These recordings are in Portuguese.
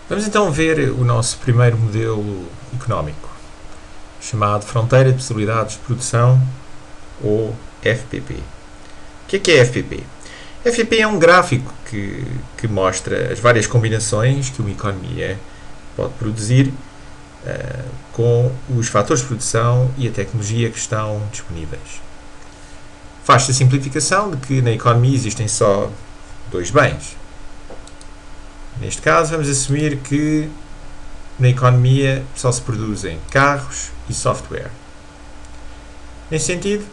Vamos então ver o nosso primeiro modelo económico, chamado Fronteira de Possibilidades de Produção, ou FPP. O que é FPP? FPP é um gráfico que mostra as várias combinações que uma economia pode produzir com os fatores de produção e a tecnologia que estão disponíveis. Faz-se a simplificação de que na economia existem só dois bens. Neste caso, vamos assumir que na economia só se produzem carros e software. Nesse sentido,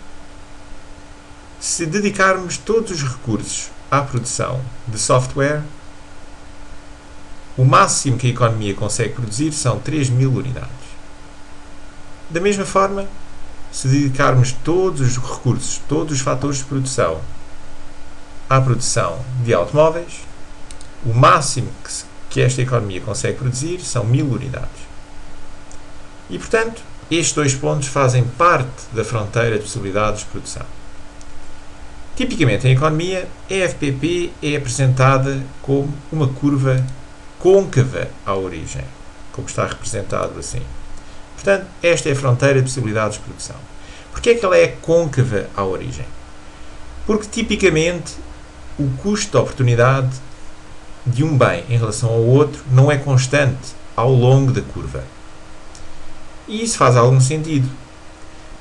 se dedicarmos todos os recursos à produção de software, o máximo que a economia consegue produzir são 3.000 unidades. Da mesma forma, se dedicarmos todos os recursos, todos os fatores de produção à produção de automóveis, o máximo que esta economia consegue produzir são 1.000 unidades. E, portanto, estes dois pontos fazem parte da fronteira de possibilidades de produção. Tipicamente, em economia, a FPP é apresentada como uma curva côncava à origem, como está representado assim. Portanto, esta é a fronteira de possibilidades de produção. Porquê é que ela é côncava à origem? Porque, tipicamente, o custo de oportunidade de um bem em relação ao outro não é constante ao longo da curva. E isso faz algum sentido.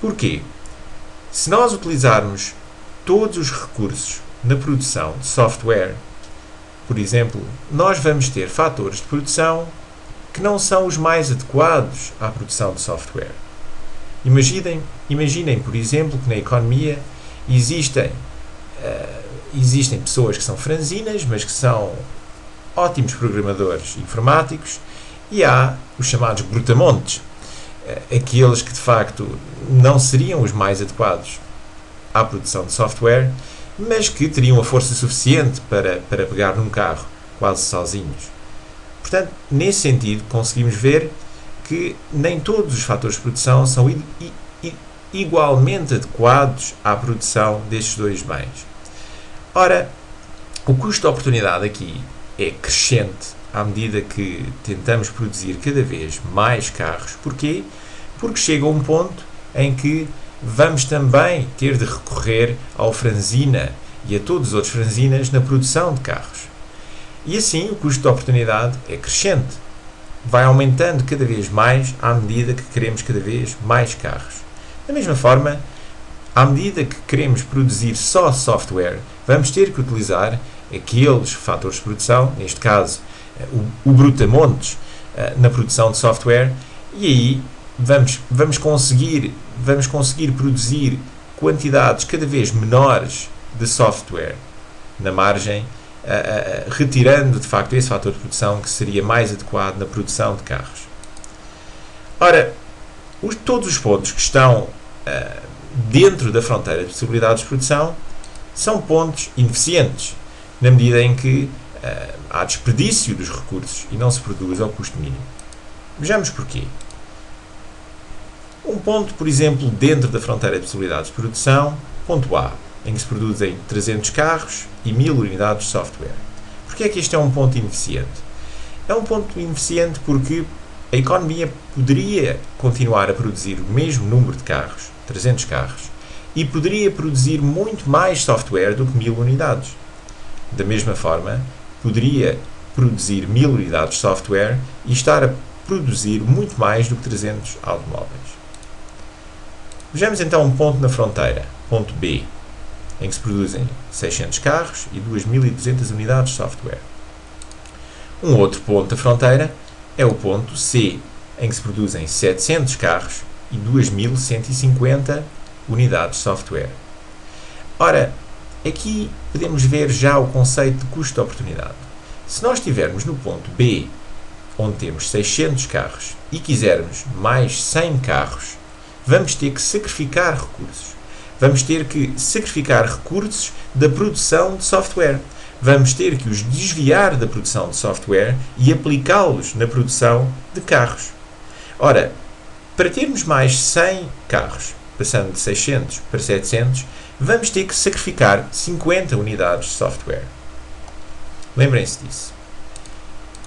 Porquê? Se nós utilizarmos todos os recursos na produção de software, por exemplo, nós vamos ter fatores de produção que não são os mais adequados à produção de software. Imaginem, por exemplo, que na economia existem pessoas que são franzinas, mas que são ótimos programadores informáticos, e há os chamados brutamontes, aqueles que de facto não seriam os mais adequados à produção de software, mas que teriam a força suficiente para pegar num carro quase sozinhos. Portanto, nesse sentido, conseguimos ver que nem todos os fatores de produção são igualmente adequados à produção destes dois bens. Ora, o custo de oportunidade aqui é crescente à medida que tentamos produzir cada vez mais carros. Porquê? Porque chega a um ponto em que vamos também ter de recorrer ao franzina e a todos os outros franzinas na produção de carros. E assim o custo de oportunidade é crescente. Vai aumentando cada vez mais à medida que queremos cada vez mais carros. Da mesma forma, à medida que queremos produzir só software, vamos ter que utilizar aqueles fatores de produção, neste caso o brutamontes, na produção de software, e aí vamos conseguir produzir quantidades cada vez menores de software na margem, retirando de facto esse fator de produção que seria mais adequado na produção de carros. Ora, todos os pontos que estão dentro da fronteira de possibilidades de produção são pontos ineficientes, na medida em que há desperdício dos recursos e não se produz ao custo mínimo. Vejamos porquê. Um ponto, por exemplo, dentro da fronteira de possibilidades de produção, ponto A, em que se produzem 300 carros e 1.000 unidades de software. Porquê é que este é um ponto ineficiente? É um ponto ineficiente porque a economia poderia continuar a produzir o mesmo número de carros, 300 carros, e poderia produzir muito mais software do que 1.000 unidades. Da mesma forma, poderia produzir 1.000 unidades de software e estar a produzir muito mais do que 300 automóveis. Vejamos então um ponto na fronteira, ponto B, em que se produzem 600 carros e 2.200 unidades de software. Um outro ponto da fronteira é o ponto C, em que se produzem 700 carros e 2.150 unidades de software. Ora, aqui podemos ver já o conceito de custo de oportunidade. Se nós estivermos no ponto B, onde temos 600 carros, e quisermos mais 100 carros, vamos ter que sacrificar recursos. Vamos ter que sacrificar recursos da produção de software. Vamos ter que os desviar da produção de software e aplicá-los na produção de carros. Ora, para termos mais 100 carros, passando de 600 para 700, vamos ter que sacrificar 50 unidades de software. Lembrem-se disso.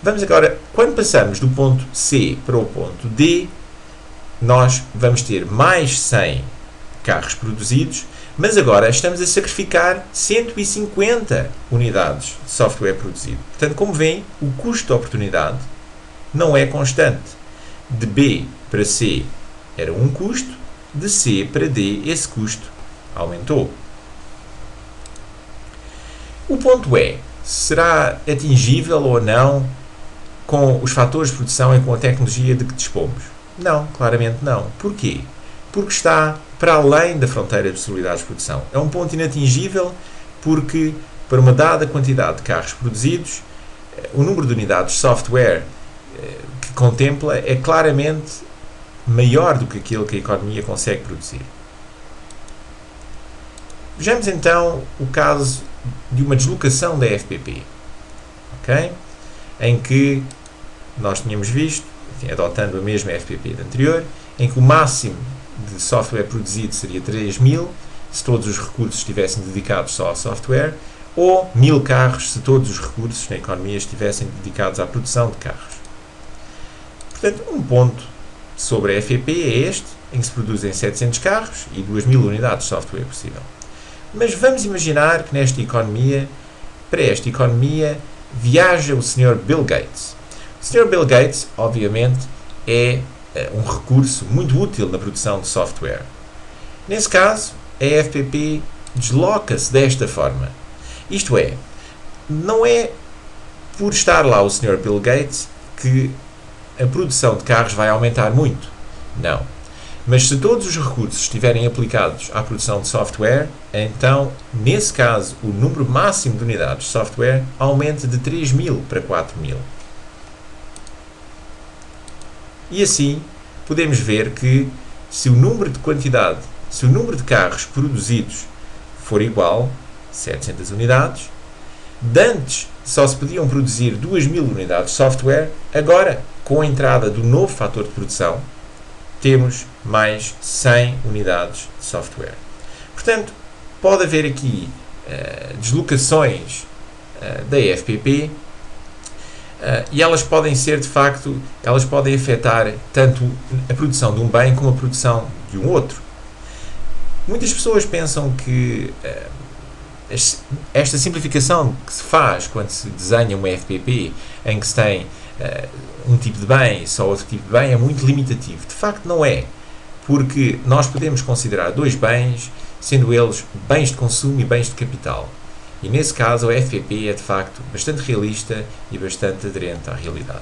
Vamos agora, quando passamos do ponto C para o ponto D, nós vamos ter mais 100 carros produzidos, mas agora estamos a sacrificar 150 unidades de software produzido. Portanto, como veem, o custo de oportunidade não é constante. De B para C era um custo, de C para D esse custo aumentou. O ponto E será atingível ou não com os fatores de produção e com a tecnologia de que dispomos? Não, claramente não. Porquê? Porque está para além da fronteira de possibilidades de produção. É um ponto inatingível porque, para uma dada quantidade de carros produzidos, o número de unidades de software que contempla é claramente maior do que aquele que a economia consegue produzir. Vejamos então o caso de uma deslocação da FPP, okay? Em que nós tínhamos visto, enfim, adotando a mesma FPP da anterior, em que o máximo de software produzido seria 3.000, se todos os recursos estivessem dedicados só ao software, ou 1.000 carros se todos os recursos na economia estivessem dedicados à produção de carros. Portanto, um ponto sobre a FPP é este, em que se produzem 700 carros e 2.000 unidades de software possível. Mas vamos imaginar que nesta economia, para esta economia, viaja o Sr. Bill Gates. O Sr. Bill Gates, obviamente, é um recurso muito útil na produção de software. Nesse caso, a FPP desloca-se desta forma. Isto é, não é por estar lá o Sr. Bill Gates que a produção de carros vai aumentar muito. Não. Mas se todos os recursos estiverem aplicados à produção de software, então, nesse caso, o número máximo de unidades de software aumenta de 3.000 para 4.000. E assim, podemos ver que se o número de carros produzidos for igual, 700 unidades, de antes só se podiam produzir 2.000 unidades de software, agora, com a entrada do novo fator de produção, temos mais 100 unidades de software. Portanto, pode haver aqui deslocações da FPP e elas podem ser, de facto, elas podem afetar tanto a produção de um bem como a produção de um outro. Muitas pessoas pensam que esta simplificação que se faz quando se desenha uma FPP, em que se tem um tipo de bem e só outro tipo de bem, é muito limitativo. De facto, não é, porque nós podemos considerar dois bens, sendo eles bens de consumo e bens de capital. E nesse caso, a FPP é de facto bastante realista e bastante aderente à realidade.